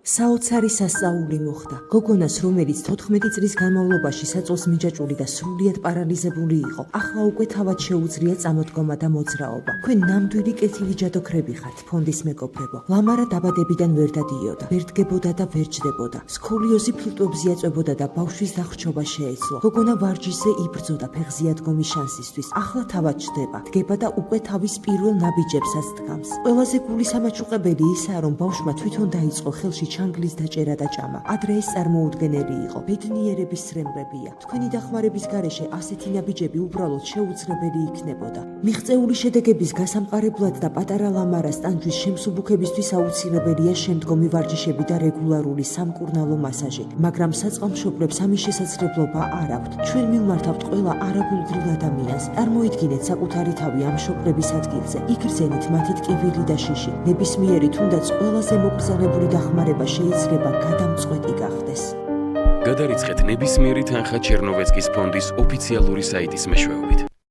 საოცარი სასწაული მოხდა. გოგონას, რომელიც 14 წლის განმავლობაში საწოლს მიჯაჭვული და სრულიად პარალიზებული იყო, ახლა უკვე თავად შეუძლია წამოდგომა და მოძრაობა. თქვენ ნამდვილი კეთილი ჯადოქრები ხართ, ფონდის მეგობრებო. ლამარა დაბადებიდან ვერ დადიოდა, ვერ დგებოდა და ვერ ჯდებოდა. სქოლიოზი ფილტვებზე აწვებოდა და ბავშვის დახრჩობა შეეძლო. გოგონა ვარჯიშზე იბრძოდა ფეხზე ადგომის შანსისთვის. ახლა თავად ჯდება, დგება და უკვე თავის პირველ ნაბიჯებსაც დგამს. ყველაზე გულისამაჩუყებელი ისაა, რომ ბავშვმა თვითონ დაიწყო ხელში ჩანგლის დაჭერა და ჭამა. ადრე ეს წარმოუდგენელი იყო. ბედნიერების სრემლებია. თქვენი დახმარების გარეშე ასეთი ნაბიჯები უბრალოდ შეუძლებელი იქნებოდა. მიღწეული შედეგების გასამყარებლად და პატარა ლამარას ტანჯვის შემსუბუქებისთვის აუცილებელია შემდგომი ვარჯიშები და რეგულარული სამკურნალო მასაჟი. მაგრამ საწყალმშობლებს ამის შესაძლებლობა არ აქვთ. ჩვენ მივმართავთ ყველა არაგულგრილ ადამიანს. წარმოიდგინეთ საკუთარი თავი ამ მშობლების ადგილზე. იგრძენით მათი ტკივილი და შიში. ნებისმიერი თუნდაც ყველაზე მოკრძალებული დახმარება შეიძლება გადამწყვეტი გახდეს. გადარიცხეთ ნებისმიერი თანხა ჩერნოვეცკის ფონდის ოფიციალური საიტის მეშვეობით.